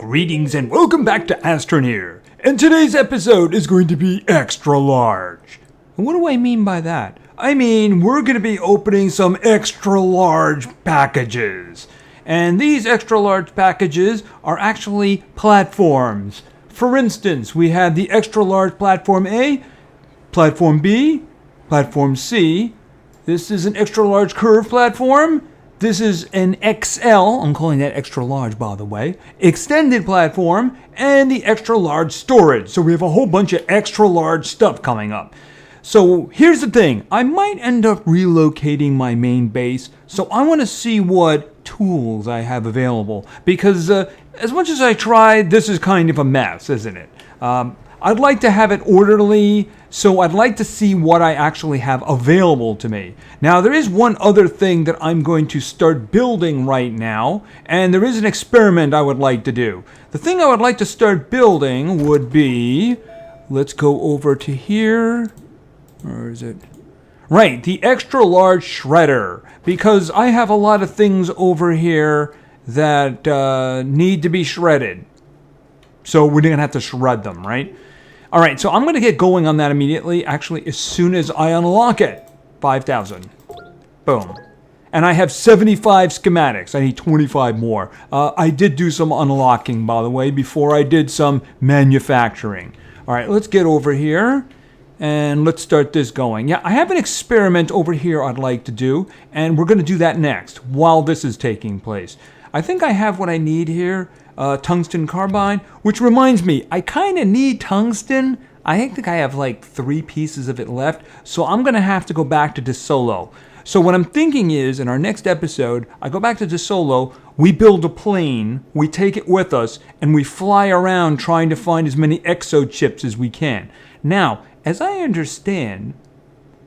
Greetings and welcome back to Astroneer. And today's episode is going to be extra large. And what do I mean by that? I mean, we're going to be opening some extra large packages. And these extra large packages are actually platforms. For instance, we have the extra large platform A, platform B, platform C. This is an extra large curve platform. This is an XL, I'm calling that extra large by the way, extended platform, and the extra large storage. So we have a whole bunch of extra large stuff coming up. So here's the thing, I might end up relocating my main base, so I want to see what tools I have available. Because as much as I tried, this is kind of a mess, isn't it? I'd like to have it orderly, so I'd like to see what I actually have available to me. Now, there is one other thing that I'm going to start building right now, and there is an experiment I would like to do. The thing I would like to start building would be, let's go over to here, where is it? Right, the extra large shredder, because I have a lot of things over here that need to be shredded. So we're going to have to shred them, right? All right, so I'm going to get going on that immediately, actually, as soon as I unlock it. 5,000. Boom. And I have 75 schematics. I need 25 more. I did do some unlocking, by the way, before I did some manufacturing. All right, let's get over here, and let's start this going. Yeah, I have an experiment over here I'd like to do, and we're going to do that next, while this is taking place. I think I have what I need here. Tungsten carbide, which reminds me, I kind of need tungsten. I think I have like 3 pieces of it left, so I'm going to have to go back to DeSolo. So what I'm thinking is, in our next episode, I go back to DeSolo, we build a plane, we take it with us, and we fly around trying to find as many exo chips as we can. Now, as I understand,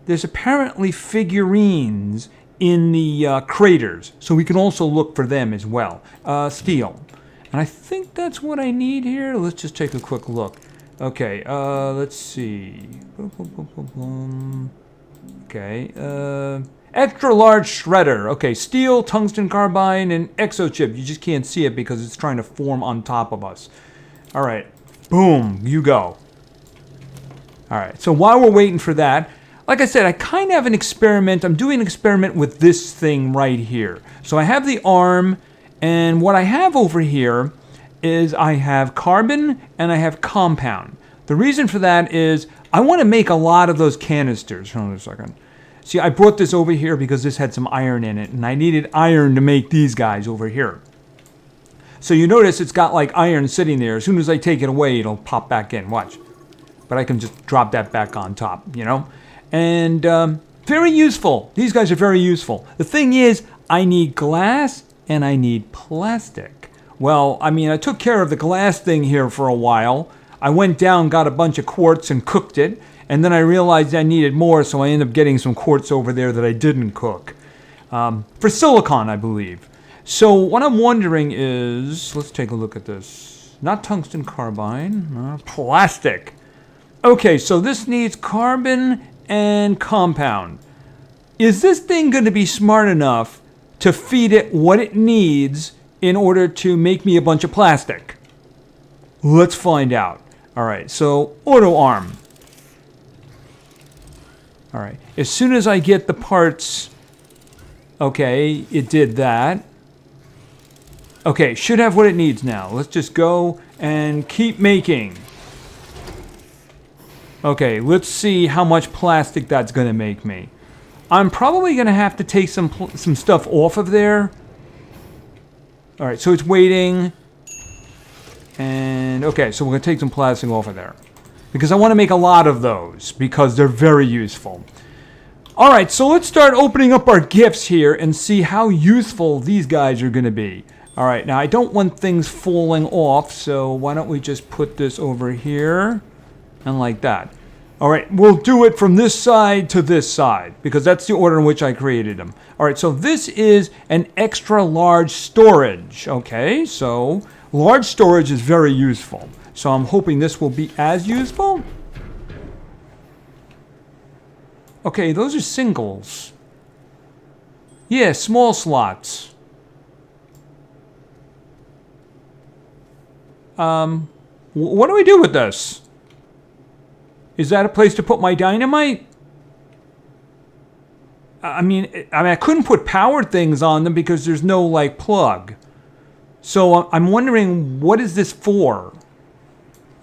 there's apparently figurines in the craters, so we can also look for them as well. Steel. And I think that's what I need here. Let's just take a quick look. Okay, let's see. Okay, extra large shredder. Okay, steel, tungsten carbide, and exochip. You just can't see it because it's trying to form on top of us. All right, boom, you go. All right, so while we're waiting for that, like I said, I kind of have an experiment. I'm doing an experiment with this thing right here. So I have the arm. And what I have over here is I have carbon and I have compound. The reason for that is I want to make a lot of those canisters. Hold on a second. See, I brought this over here because this had some iron in it, and I needed iron to make these guys over here. So you notice it's got like iron sitting there. As soon as I take it away, it'll pop back in. Watch. But I can just drop that back on top, you know? And very useful. These guys are very useful. The thing is, I need glass and I need plastic. Well, I mean, I took care of the glass thing here for a while. I went down, got a bunch of quartz and cooked it, and then I realized I needed more, so I ended up getting some quartz over there that I didn't cook. For silicon, I believe. So what I'm wondering is, let's take a look at this. Not tungsten carbide, plastic. Okay, so this needs carbon and compound. Is this thing going to be smart enough to feed it what it needs in order to make me a bunch of plastic? Let's find out. All right, so auto arm. All right, as soon as I get the parts, okay, it did that. Okay, should have what it needs now. Let's just go and keep making. Okay, let's see how much plastic that's going to make me. I'm probably going to have to take some stuff off of there. All right, so it's waiting. And, okay, so we're going to take some plastic off of there. Because I want to make a lot of those, because they're very useful. All right, so let's start opening up our gifts here and see how useful these guys are going to be. All right, now I don't want things falling off, so why don't we just put this over here and like that. All right, we'll do it from this side to this side because that's the order in which I created them. All right, so this is an extra large storage. Okay, so large storage is very useful. So I'm hoping this will be as useful. Okay, those are singles. Yeah, small slots. What do I do with this? Is that a place to put my dynamite? I mean, I couldn't put power things on them because there's no, like, plug. So I'm wondering, what is this for?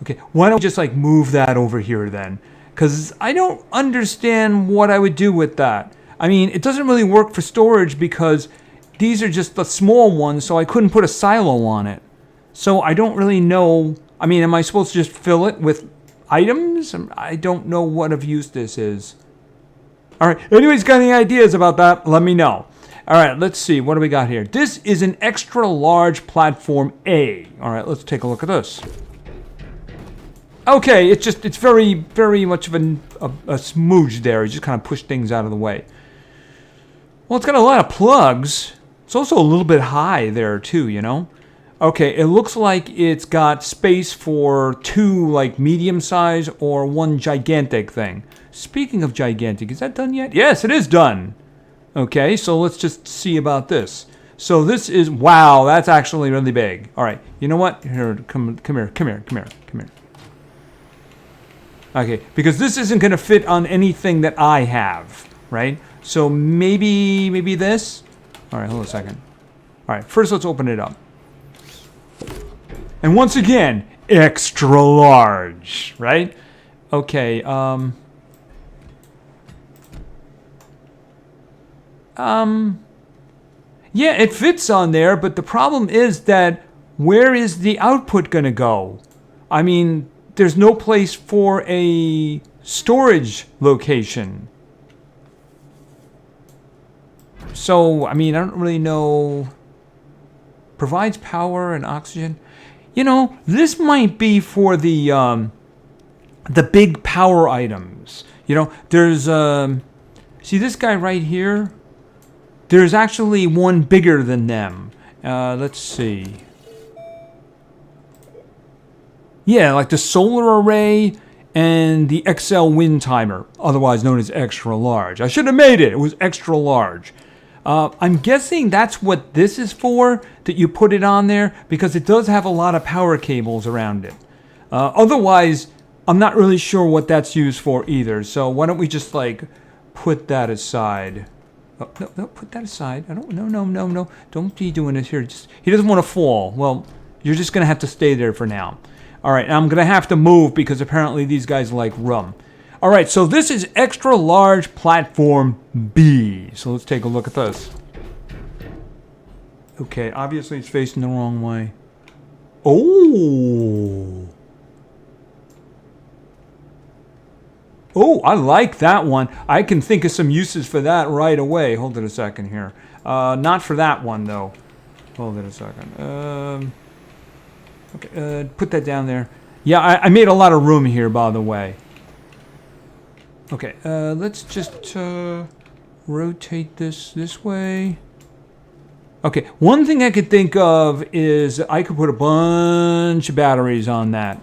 Okay, why don't we just, like, move that over here then? Because I don't understand what I would do with that. I mean, it doesn't really work for storage because these are just the small ones, so I couldn't put a silo on it. So I don't really know. I mean, am I supposed to just fill it with items? I don't know what of use this is. All right, anybody's got any ideas about that, let me know. All right, let's see. What do we got here? This is an extra large platform A. All right, let's take a look at this. Okay, it's very, very much of a smooge there. You just kind of push things out of the way. Well, it's got a lot of plugs. It's also a little bit high there too, you know? Okay, it looks like it's got space for 2 like medium size or 1 gigantic thing. Speaking of gigantic, is that done yet? Yes, it is done. Okay, so let's just see about this. So this is, wow, that's actually really big. All right, you know what? Here, come here. Okay, because this isn't going to fit on anything that I have, right? So maybe this? All right, hold on a second. All right, first let's open it up. And once again, extra large, right? Okay, yeah, it fits on there, but the problem is that where is the output going to go? I mean, there's no place for a storage location. So, I mean, I don't really know. Provides power and oxygen. You know, this might be for the big power items. You know, there's see this guy right here? There's actually one bigger than them. Let's see. Yeah, like the solar array and the XL wind timer, otherwise known as extra large. I should have made it. It was extra large. I'm guessing that's what this is for, that you put it on there, because it does have a lot of power cables around it. Otherwise, I'm not really sure what that's used for either. So why don't we just like put that aside? Oh, no, put that aside. I don't. No. Don't be doing this here. He doesn't want to fall. Well, you're just gonna have to stay there for now. All right, I'm gonna have to move because apparently these guys like rum. All right, so this is extra large platform B. So let's take a look at this. Okay, obviously it's facing the wrong way. Oh, I like that one. I can think of some uses for that right away. Hold it a second here. Not for that one though. Hold it a second. Okay, put that down there. Yeah, I made a lot of room here, by the way. Okay, let's just rotate this way. Okay, one thing I could think of is I could put a bunch of batteries on that.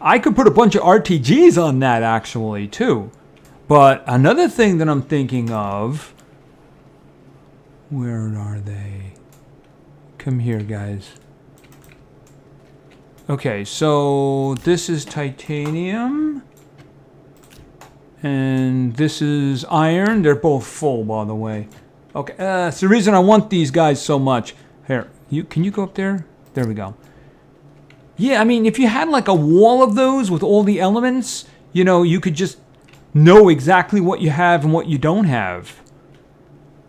I could put a bunch of RTGs on that, actually, too. But another thing that I'm thinking of... Where are they? Come here, guys. Okay, so this is titanium. And this is iron. They're both full, by the way. Okay, it's the reason I want these guys so much. Here, can you go up there? There we go. Yeah, I mean, if you had like a wall of those with all the elements, you know, you could just know exactly what you have and what you don't have.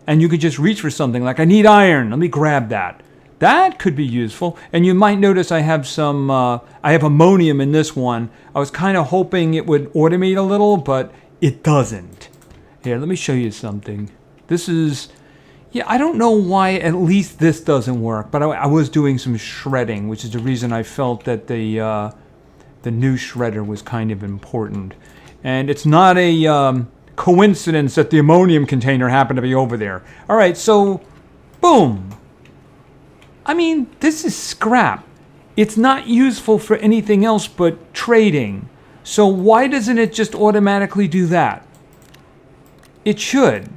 And you could just reach for something like, I need iron. Let me grab that. That could be useful. And you might notice I have some, I have ammonium in this one. I was kind of hoping it would automate a little, but it doesn't. Here, let me show you something. This is, yeah, I don't know why at least this doesn't work, but I was doing some shredding, which is the reason I felt that the new shredder was kind of important. And it's not a coincidence that the ammonium container happened to be over there. All right, so, boom. I mean, this is scrap. It's not useful for anything else but trading. So why doesn't it just automatically do that? It should.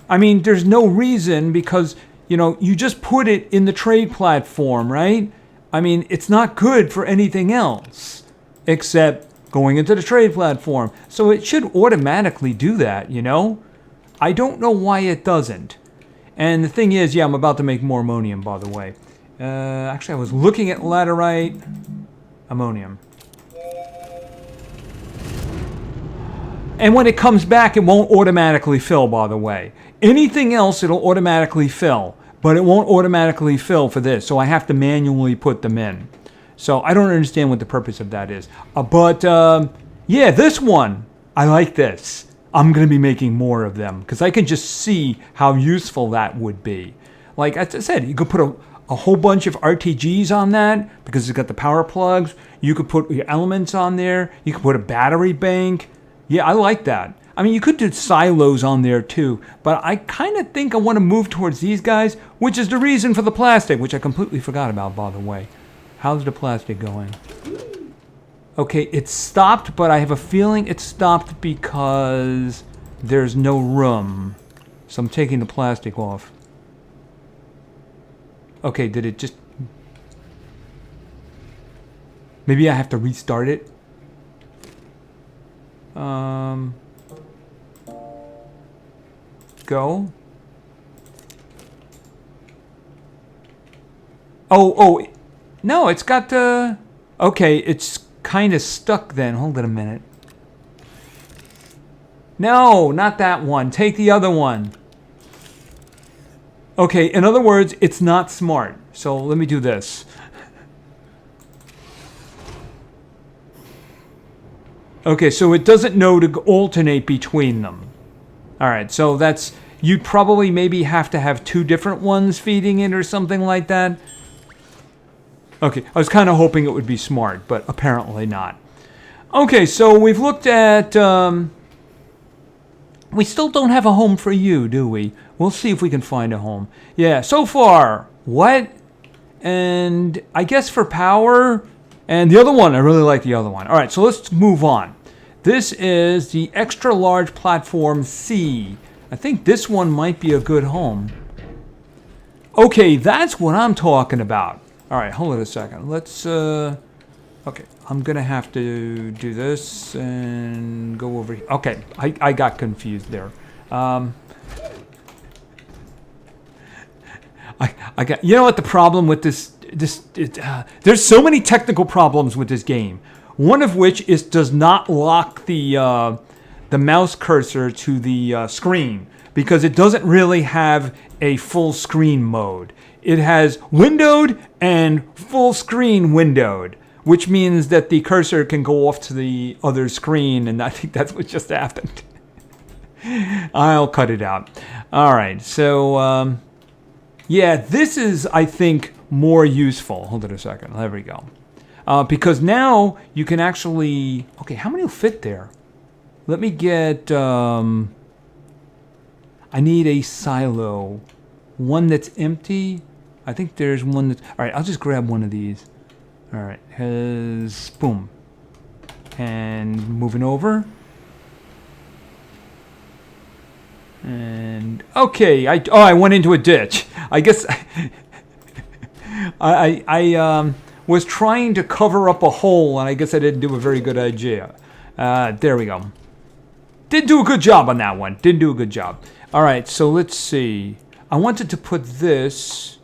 I mean, there's no reason because, you know, you just put it in the trade platform, right? I mean, it's not good for anything else except going into the trade platform. So it should automatically do that, you know? I don't know why it doesn't. And the thing is, yeah, I'm about to make more ammonium, by the way. Actually, I was looking at laterite. Ammonium. And when it comes back, it won't automatically fill, by the way. Anything else, it'll automatically fill. But it won't automatically fill for this. So I have to manually put them in. So I don't understand what the purpose of that is. Yeah, this one. I like this. I'm going to be making more of them. Because I can just see how useful that would be. Like as I said, you could put a whole bunch of RTGs on that. Because it's got the power plugs. You could put your elements on there. You could put a battery bank. Yeah, I like that. I mean, you could do silos on there too, but I kind of think I want to move towards these guys, which is the reason for the plastic, which I completely forgot about, by the way. How's the plastic going? Okay, it stopped, but I have a feeling it stopped because there's no room. So I'm taking the plastic off. Okay, did it just... Maybe I have to restart it? Go. Oh, no, it's got the... Okay, it's kind of stuck then. Hold it a minute. No, not that one. Take the other one. Okay, in other words, it's not smart. So let me do this. Okay, so it doesn't know to alternate between them. All right, so that's... You'd probably maybe have to have two different ones feeding it or something like that. Okay, I was kind of hoping it would be smart, but apparently not. Okay, so we've looked at... we still don't have a home for you, do we? We'll see if we can find a home. Yeah, so far, what? And I guess for power... And the other one, I really like the other one. All right, so let's move on. This is the extra large platform C. I think this one might be a good home. Okay, that's what I'm talking about. All right, hold on a second. Let's, okay, I'm going to have to do this and go over here. Okay, I got confused there. I got, you know what the problem with this there's so many technical problems with this game. One of which is does not lock the mouse cursor to the screen because it doesn't really have a full screen mode. It has windowed and full screen windowed, which means that the cursor can go off to the other screen, and I think that's what just happened. I'll cut it out. All right, so yeah, this is, I think, more useful. Hold it a second. There we go. Because now you can actually... Okay, how many will fit there? Let me get... I need a silo. One that's empty. I think there's one that's... All right, I'll just grab one of these. All right, has... Boom. And moving over. And... Okay, I went into a ditch. I guess... I was trying to cover up a hole, and I guess I didn't do a very good idea. There we go. Didn't do a good job on that one. Didn't do a good job. All right, so let's see. I wanted to put this.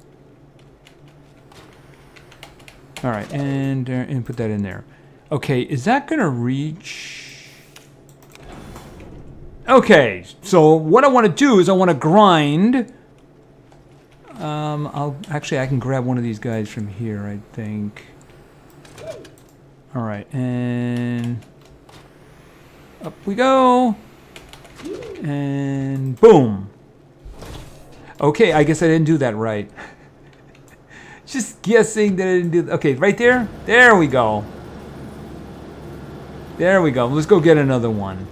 All right, and put that in there. Okay, is that going to reach? Okay, so what I want to do is I want to grind... I can grab one of these guys from here, I think. All right, and up we go, and boom. Okay, I guess I didn't do that right. Just guessing that I didn't do. Okay, right there. There we go. There we go. Let's go get another one.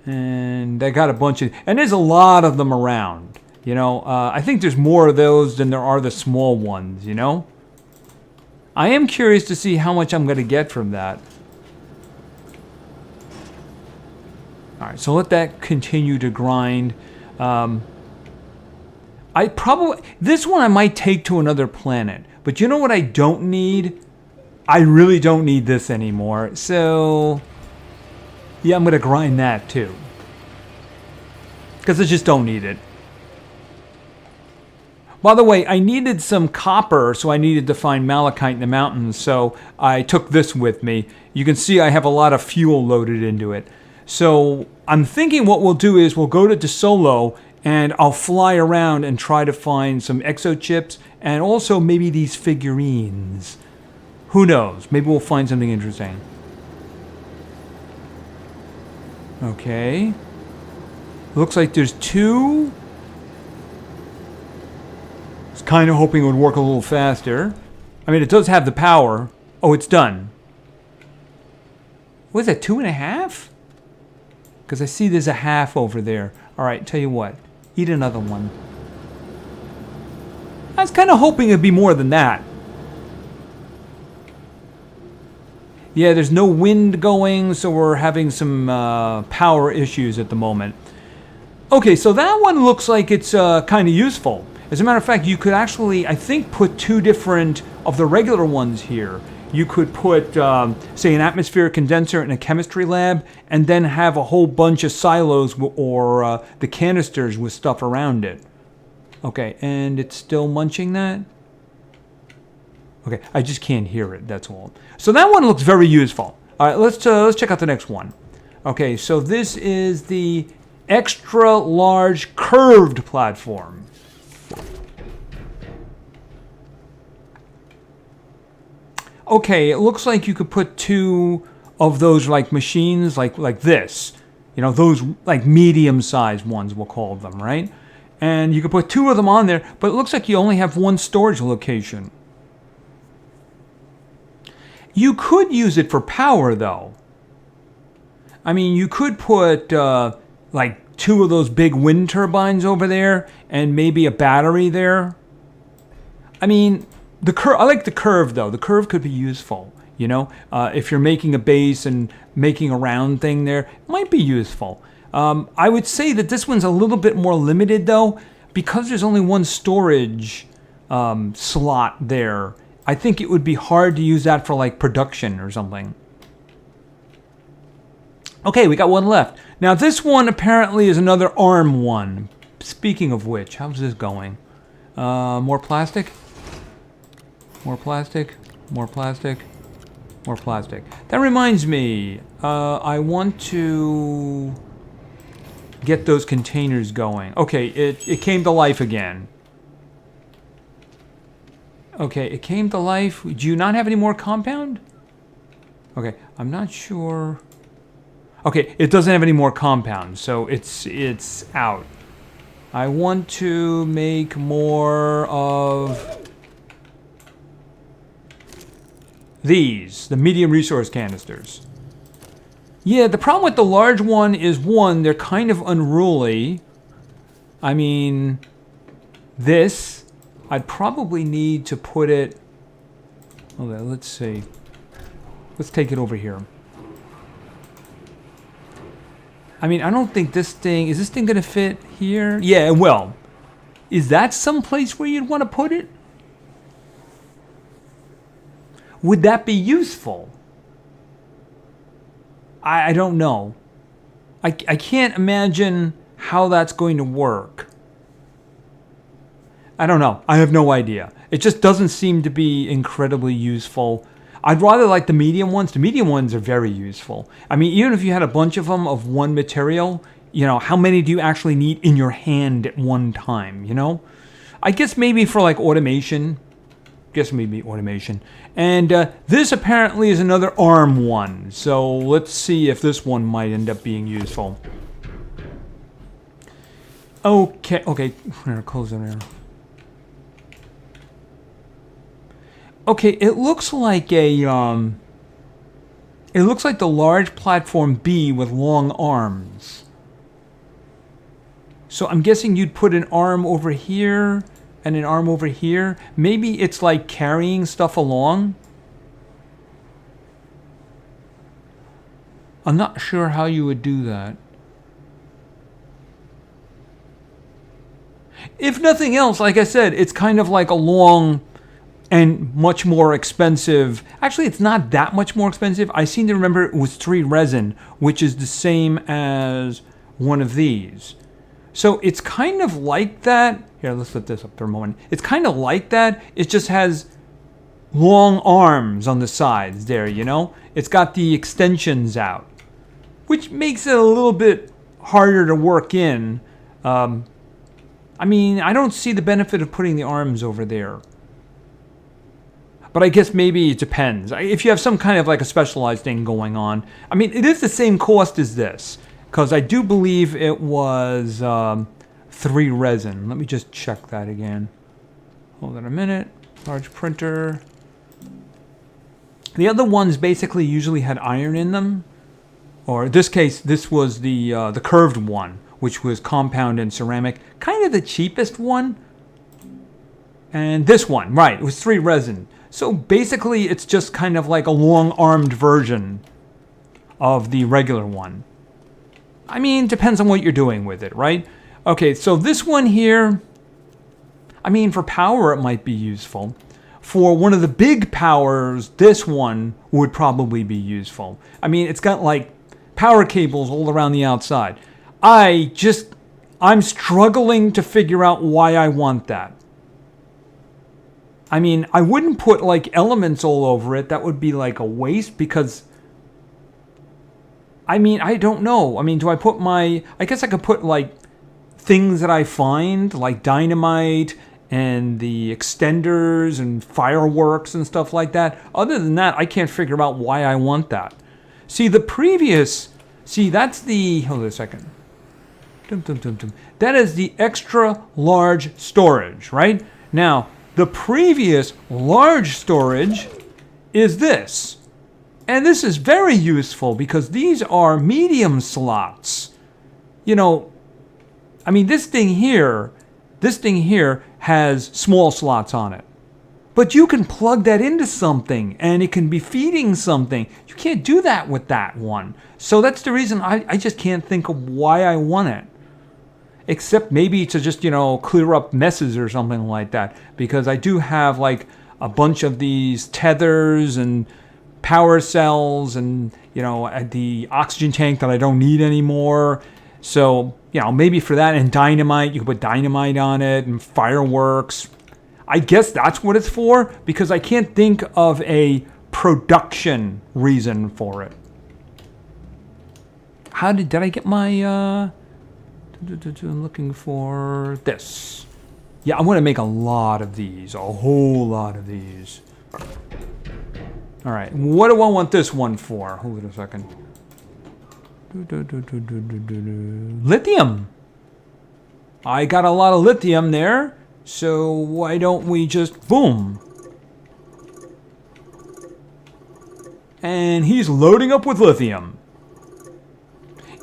And I got a bunch of, and there's a lot of them around. You know, I think there's more of those than there are the small ones, you know? I am curious to see how much I'm going to get from that. All right, so let that continue to grind. I This one I might take to another planet. But you know what I don't need? I really don't need this anymore. So, yeah, I'm going to grind that too. Because I just don't need it. By the way, I needed some copper, so I needed to find malachite in the mountains, so I took this with me. You can see I have a lot of fuel loaded into it. So I'm thinking what we'll do is we'll go to DeSolo, and I'll fly around and try to find some exochips, and also maybe these figurines. Who knows? Maybe we'll find something interesting. Okay. Looks like there's 2... Kind of hoping it would work a little faster. I mean, it does have the power. Oh, it's done. What is that, 2.5? Because I see there's a half over there. All right, tell you what. Eat another one. I was kind of hoping it'd be more than that. Yeah, there's no wind going, so we're having some power issues at the moment. Okay, so that one looks like it's kind of useful. As a matter of fact, you could actually, I think, put 2 different of the regular ones here. You could put, say, an atmospheric condenser in a chemistry lab, and then have a whole bunch of silos or the canisters with stuff around it. Okay, and it's still munching that? Okay, I just can't hear it, that's all. So that one looks very useful. All right, let's check out the next one. Okay, so this is the extra large curved platform. Okay, it looks like you could put 2 of those like machines like this. You know, those like medium-sized ones, we'll call them, right? And you could put 2 of them on there, but it looks like you only have 1 storage location. You could use it for power, though. I mean, you could put like 2 of those big wind turbines over there and maybe a battery there. I mean... I like the curve, though. The curve could be useful, you know? If you're making a base and making a round thing there, it might be useful. I would say that this one's a little bit more limited, though, because there's only 1 storage slot there. I think it would be hard to use that for, like, production or something. Okay, we got 1 left. Now, this one apparently is another ARM one. Speaking of which, how's this going? More plastic? More plastic, more plastic, more plastic. That reminds me, I want to get those containers going. Okay, it came to life again. Okay, it came to life. Do you not have any more compound? Okay, I'm not sure. Okay, it doesn't have any more compound, so it's out. I want to make more of these, the medium resource canisters. Yeah, the problem with the large one is, 1, they're kind of unruly. I mean, this, I'd probably need to put it... Okay, let's see. Let's take it over here. I mean, I don't think this thing... Is this thing going to fit here? Yeah, it will. Is that someplace where you'd want to put it? Would that be useful? I don't know. I can't imagine how that's going to work. I don't know. I have no idea. It just doesn't seem to be incredibly useful. I'd rather like the medium ones. The medium ones are very useful. I mean, even if you had a bunch of them of 1 material, you know, how many do you actually need in your hand at one time, you know? I guess maybe for like automation. And this apparently is another ARM one. So let's see if this one might end up being useful. Okay, here, close it there. Okay, it looks like the large platform B with long arms. So I'm guessing you'd put an arm over here and an arm over here. Maybe it's like carrying stuff along. I'm not sure how you would do that. if nothing else, like I said, it's kind of like a long and much more expensive. Actually, it's not that much more expensive. I seem to remember it was 3 resin, which is the same as one of these. So it's kind of like that. Here, let's lift this up for a moment. It's kind of like that. It just has long arms on the sides there, you know? It's got the extensions out, which makes it a little bit harder to work in. I mean, I don't see the benefit of putting the arms over there. But I guess maybe it depends. If you have some kind of like a specialized thing going on. I mean, it is the same cost as this, because I do believe it was 3 resin. Let me just check that again. Hold on a minute. Large printer. The other ones basically usually had iron in them. Or in this case, this was the curved one, which was compound and ceramic. Kind of the cheapest one. And this one, right, it was 3 resin. So basically, it's just kind of like a long-armed version of the regular one. I mean, depends on what you're doing with it, right? Okay, so this one here, I mean, for power, it might be useful. For one of the big powers, this one would probably be useful. I mean, it's got like power cables all around the outside. I'm struggling to figure out why I want that. I mean, I wouldn't put like elements all over it. That would be like a waste because, I mean, I don't know. I mean, do I put I guess I could put like things that I find, like dynamite and the extenders and fireworks and stuff like that. Other than that, I can't figure out why I want that. See, that's the, hold on a second. That is the extra large storage, right? Now, the previous large storage is this. And this is very useful because these are medium slots. You know, I mean, this thing here has small slots on it. But you can plug that into something and it can be feeding something. You can't do that with that one. So that's the reason I just can't think of why I want it. Except maybe to just, you know, clear up messes or something like that. Because I do have like a bunch of these tethers and power cells and, you know, the oxygen tank that I don't need anymore. So, you know, maybe for that and dynamite, you can put dynamite on it and fireworks. I guess that's what it's for because I can't think of a production reason for it. Did I get my, I'm looking for this. Yeah, I want to make a lot of these, a whole lot of these. All right, what do I want this one for? Hold on a second. Lithium. I got a lot of lithium there, so why don't we just boom? And he's loading up with lithium.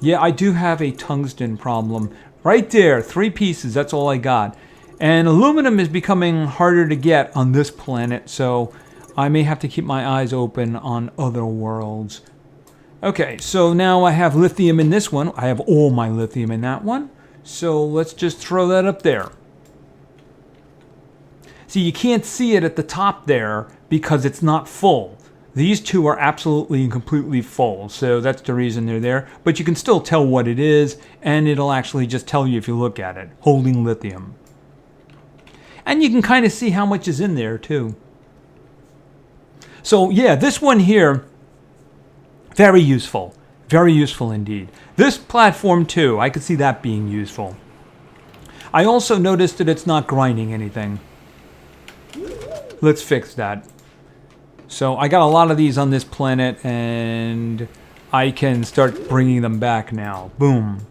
Yeah, I do have a tungsten problem. Right there, 3 pieces, that's all I got. And aluminum is becoming harder to get on this planet, so I may have to keep my eyes open on other worlds. Okay, so now I have lithium in this one. I have all my lithium in that one. So let's just throw that up there. See, you can't see it at the top there because it's not full. These two are absolutely and completely full, so that's the reason they're there. But you can still tell what it is, and it'll actually just tell you if you look at it, holding lithium. And you can kind of see how much is in there, too. So, yeah, this one here, very useful indeed. This platform, too, I could see that being useful. I also noticed that it's not grinding anything. Let's fix that. So I got a lot of these on this planet, and I can start bringing them back now. Boom.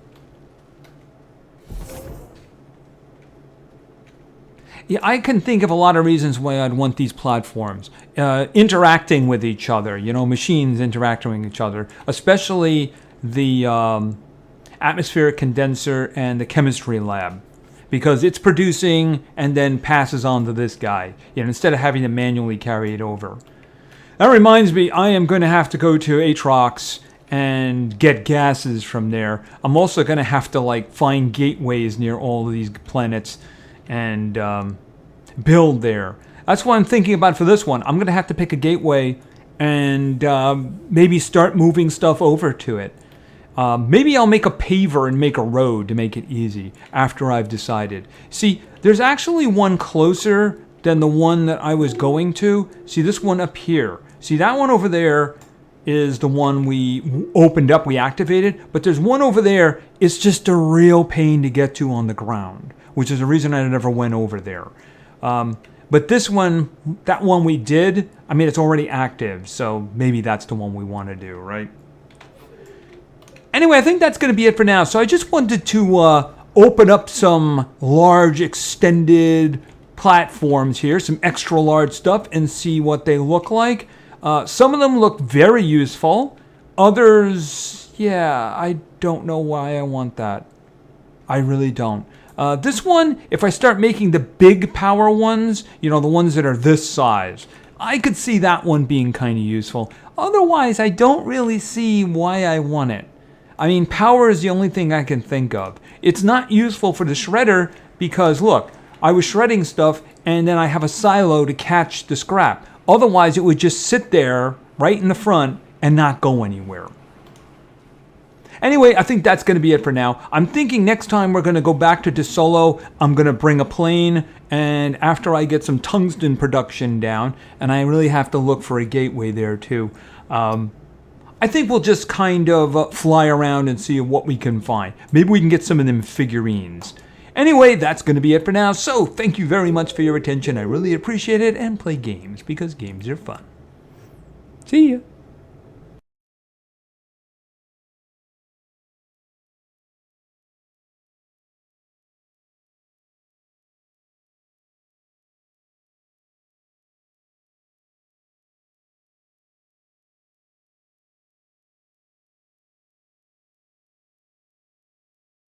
Yeah, I can think of a lot of reasons why I'd want these platforms. Interacting with each other, you know, machines interacting with each other. Especially the atmospheric condenser and the chemistry lab. Because it's producing and then passes on to this guy. You know, instead of having to manually carry it over. That reminds me, I am going to have to go to Atrox and get gases from there. I'm also going to have to like find gateways near all of these planets and build there. That's what I'm thinking about for this one. I'm going to have to pick a gateway and maybe start moving stuff over to it. Maybe I'll make a paver and make a road to make it easy after I've decided. See, there's actually one closer than the one that I was going to. See, this one up here. See, that one over there is the one we opened up, we activated. But there's one over there. It's just a real pain to get to on the ground, which is the reason I never went over there. But this one, that one we did, I mean, it's already active. So maybe that's the one we want to do, right? Anyway, I think that's going to be it for now. So I just wanted to open up some large extended platforms here, some extra large stuff, and see what they look like. Some of them look very useful. Others, yeah, I don't know why I want that. I really don't. This one, if I start making the big power ones, you know, the ones that are this size, I could see that one being kind of useful. Otherwise, I don't really see why I want it. I mean, power is the only thing I can think of. It's not useful for the shredder because, look, I was shredding stuff and then I have a silo to catch the scrap. Otherwise, it would just sit there right in the front and not go anywhere. Anyway, I think that's going to be it for now. I'm thinking next time we're going to go back to DeSolo. I'm going to bring a plane, and after I get some tungsten production down, and I really have to look for a gateway there too, I think we'll just kind of fly around and see what we can find. Maybe we can get some of them figurines. Anyway, that's going to be it for now. So thank you very much for your attention. I really appreciate it, and play games because games are fun. See ya.